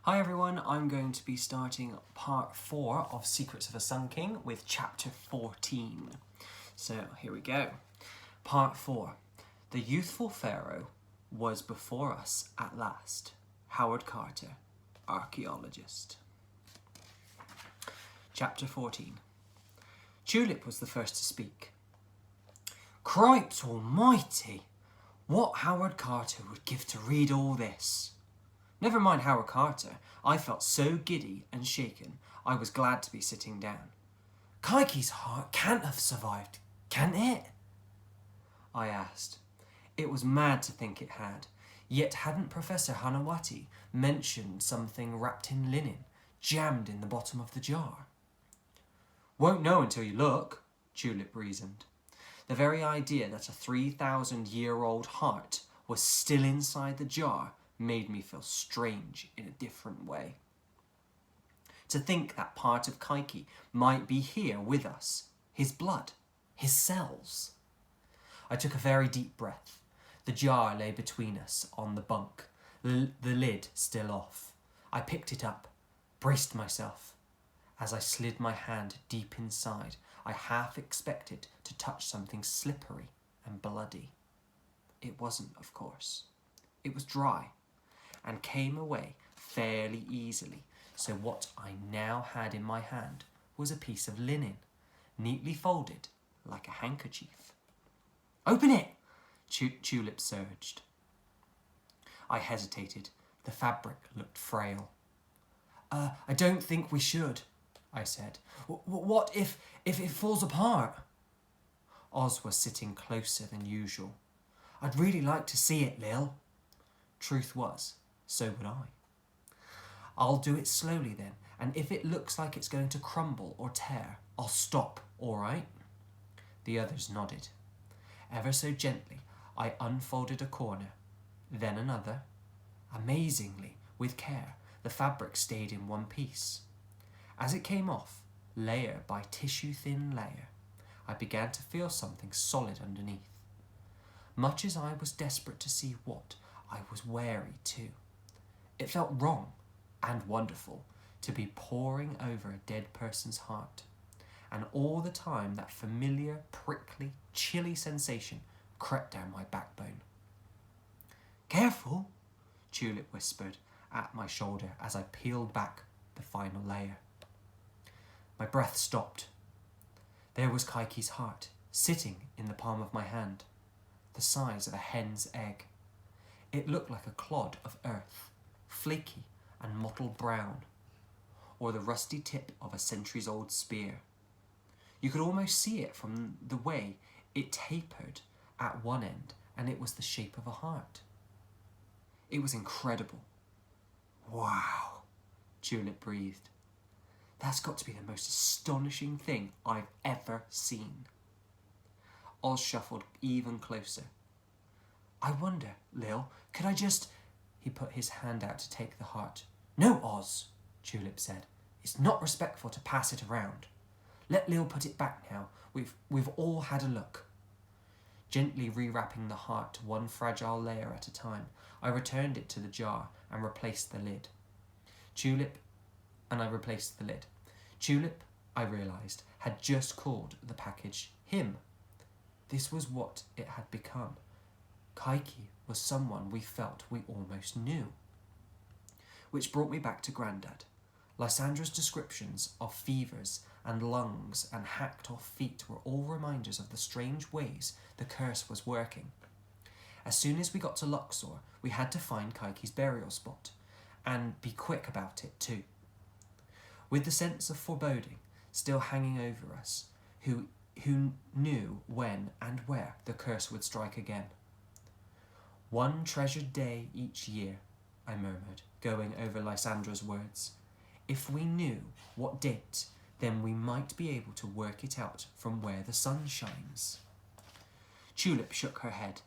Hi everyone, I'm going to be starting part 4 of Secrets of a Sun King with chapter 14. So here we go. Part 4. The youthful pharaoh was before us at last. Howard Carter, archaeologist. Chapter 14. Tulip was the first to speak. Cripes almighty! What Howard Carter would give to read all this. Never mind Howard Carter, I felt so giddy and shaken I was glad to be sitting down. Kike's heart can't have survived, can it? I asked. It was mad to think it had, yet hadn't Professor Hanawati mentioned something wrapped in linen, jammed in the bottom of the jar? Won't know until you look, Tulip reasoned. The very idea that a 3,000-year-old heart was still inside the jar made me feel strange in a different way. To think that part of Kike might be here with us, his blood, his cells. I took a very deep breath. The jar lay between us on the bunk, the lid still off. I picked it up, braced myself. As I slid my hand deep inside, I half expected to touch something slippery and bloody. It wasn't, of course. It was dry and came away fairly easily, so what I now had in my hand was a piece of linen, neatly folded like a handkerchief. Open it! Tulip surged. I hesitated. The fabric looked frail. I don't think we should, I said. What if it falls apart? Oz was sitting closer than usual. I'd really like to see it, Lil. Truth was, so would I. I'll do it slowly then, and if it looks like it's going to crumble or tear, I'll stop, all right? The others nodded. Ever so gently, I unfolded a corner, then another. Amazingly, with care, the fabric stayed in one piece. As it came off, layer by tissue-thin layer, I began to feel something solid underneath. Much as I was desperate to see what, I was wary too. It felt wrong and wonderful to be poring over a dead person's heart, and all the time that familiar, prickly, chilly sensation crept down my backbone. Careful, Tulip whispered at my shoulder as I peeled back the final layer. My breath stopped. There was Kike's heart, sitting in the palm of my hand, the size of a hen's egg. It looked like a clod of earth, flaky and mottled brown, or the rusty tip of a centuries-old spear. You could almost see it from the way it tapered at one end, and it was the shape of a heart. It was incredible. Wow, Tulip breathed. That's got to be the most astonishing thing I've ever seen. Oz shuffled even closer. I wonder, Lil, could I just... He put his hand out to take the heart. No, Oz, Tulip said. It's not respectful to pass it around. Let Lil put it back now. We've all had a look. Gently rewrapping the heart one fragile layer at a time, I returned it to the jar and replaced the lid. Tulip, I realised, had just called the package him. This was what it had become. Kike was someone we felt we almost knew. Which brought me back to Grandad. Lysandra's descriptions of fevers and lungs and hacked-off feet were all reminders of the strange ways the curse was working. As soon as we got to Luxor, we had to find Kike's burial spot, and be quick about it too. With the sense of foreboding still hanging over us, who knew when and where the curse would strike again. One treasured day each year, I murmured, going over Lysandra's words. If we knew what date, then we might be able to work it out from where the sun shines. Tulip shook her head.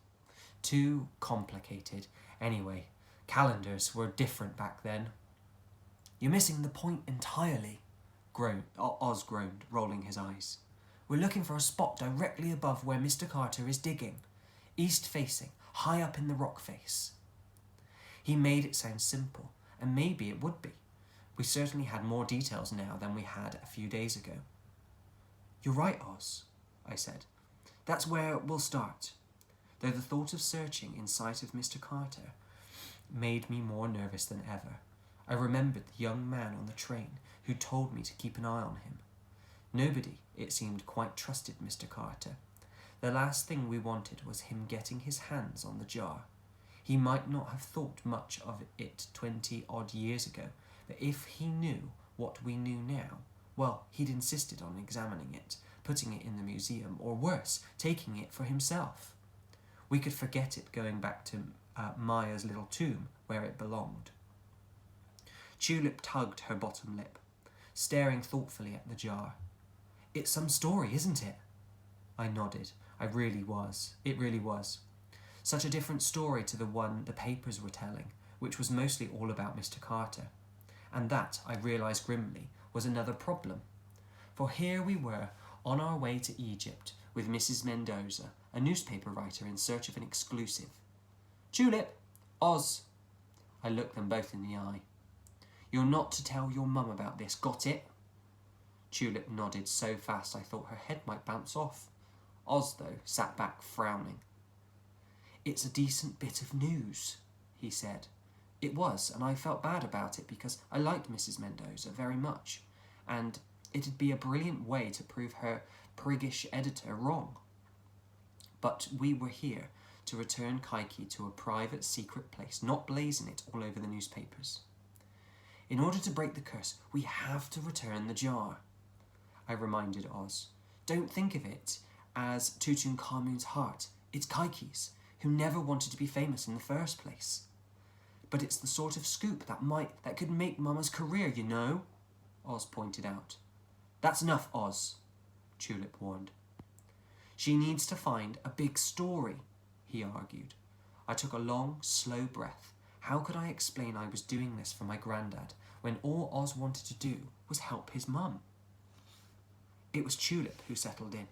Too complicated. Anyway, calendars were different back then. You're missing the point entirely, Oz groaned, rolling his eyes. We're looking for a spot directly above where Mr. Carter is digging, east-facing, high up in the rock face. He made it sound simple, and maybe it would be. We certainly had more details now than we had a few days ago. You're right, Oz, I said. That's where we'll start. Though the thought of searching in sight of Mr. Carter made me more nervous than ever. I remembered the young man on the train who told me to keep an eye on him. Nobody, it seemed, quite trusted Mr. Carter. The last thing we wanted was him getting his hands on the jar. He might not have thought much of it 20-odd years ago, but if he knew what we knew now, well, he'd insisted on examining it, putting it in the museum, or worse, taking it for himself. We could forget it going back to Maya's little tomb, where it belonged. Tulip tugged her bottom lip, staring thoughtfully at the jar. It's some story, isn't it? I nodded. It really was. Such a different story to the one the papers were telling, which was mostly all about Mr. Carter. And that, I realised grimly, was another problem. For here we were, on our way to Egypt, with Mrs. Mendoza, a newspaper writer in search of an exclusive. Tulip! Oz! I looked them both in the eye. You're not to tell your mum about this, got it? Tulip nodded so fast I thought her head might bounce off. Oz, though, sat back frowning. It's a decent bit of news, he said. It was, and I felt bad about it because I liked Mrs. Mendoza very much, and it'd be a brilliant way to prove her priggish editor wrong. But we were here to return Kaiki to a private, secret place, not blazon it all over the newspapers. In order to break the curse, we have to return the jar, I reminded Oz. Don't think of it as Tutankhamun's heart. It's Kaiki's, who never wanted to be famous in the first place. But it's the sort of scoop that could make Mama's career, you know, Oz pointed out. That's enough, Oz, Tulip warned. She needs to find a big story, he argued. I took a long, slow breath. How could I explain I was doing this for my granddad when all Oz wanted to do was help his mum? It was Tulip who settled in.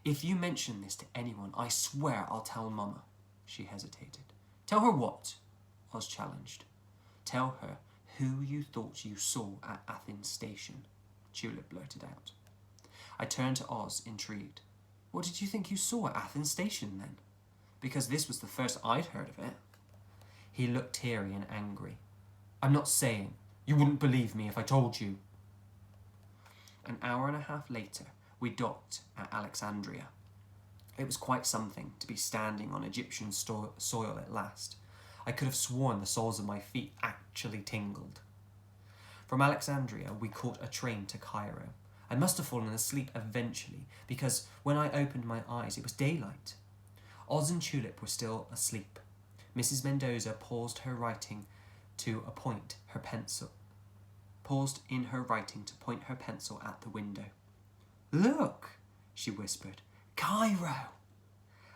If you mention this to anyone, I swear I'll tell Mama, she hesitated. Tell her what? Oz challenged. Tell her who you thought you saw at Athens Station, Tulip blurted out. I turned to Oz, intrigued. What did you think you saw at Athens Station, then? Because this was the first I'd heard of it. He looked teary and angry. I'm not saying. You wouldn't believe me if I told you. An hour and a half later, we docked at Alexandria. It was quite something to be standing on Egyptian soil at last. I could have sworn the soles of my feet actually tingled. From Alexandria, we caught a train to Cairo. I must have fallen asleep eventually, because when I opened my eyes, it was daylight. Oz and Tulip were still asleep. Mrs. Mendoza paused in her writing to point her pencil at the window. Look, she whispered. Cairo!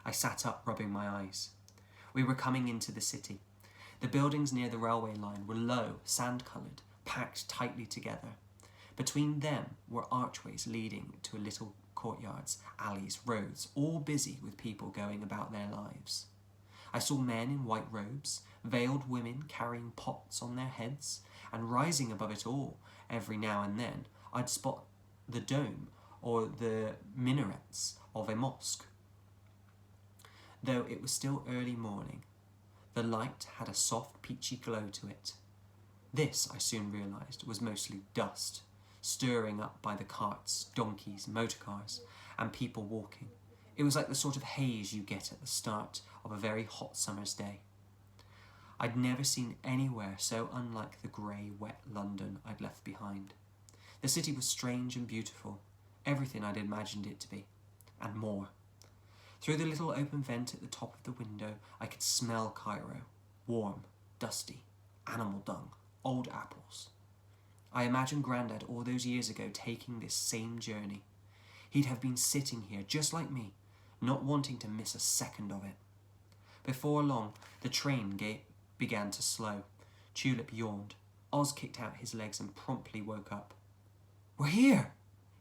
I sat up, rubbing my eyes. We were coming into the city. The buildings near the railway line were low, sand-coloured, packed tightly together. Between them were archways leading to little courtyards, alleys, roads, all busy with people going about their lives. I saw men in white robes, veiled women carrying pots on their heads, and rising above it all, every now and then, I'd spot the dome or the minarets of a mosque. Though it was still early morning, the light had a soft, peachy glow to it. This, I soon realised, was mostly dust, stirring up by the carts, donkeys, motorcars, and people walking. It was like the sort of haze you get at the start of a very hot summer's day. I'd never seen anywhere so unlike the grey, wet London I'd left behind. The city was strange and beautiful, everything I'd imagined it to be, and more. Through the little open vent at the top of the window, I could smell Cairo, warm, dusty, animal dung, old apples. I imagined Grandad all those years ago taking this same journey. He'd have been sitting here just like me, not wanting to miss a second of it. Before long, the train began to slow. Tulip yawned. Oz kicked out his legs and promptly woke up. We're here,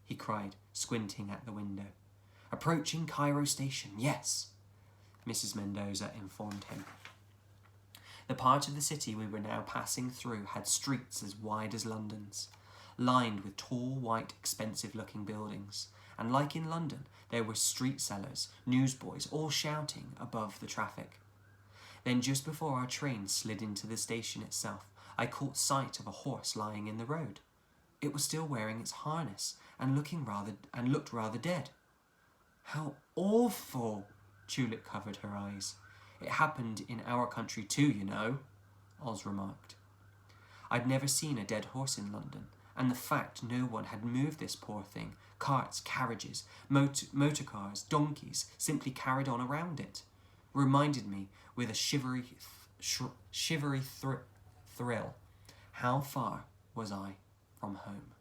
he cried, squinting at the window. Approaching Cairo Station, yes, Mrs. Mendoza informed him. The part of the city we were now passing through had streets as wide as London's, lined with tall, white, expensive-looking buildings, and like in London, there were street sellers, newsboys, all shouting above the traffic. Then just before our train slid into the station itself, I caught sight of a horse lying in the road. It was still wearing its harness and looked rather dead. How awful! Tulip covered her eyes. It happened in our country too, you know, Oz remarked. I'd never seen a dead horse in London, and the fact no one had moved this poor thing, carts, carriages, motor cars, donkeys, simply carried on around it, reminded me with a shivery thrill, how far was I from home?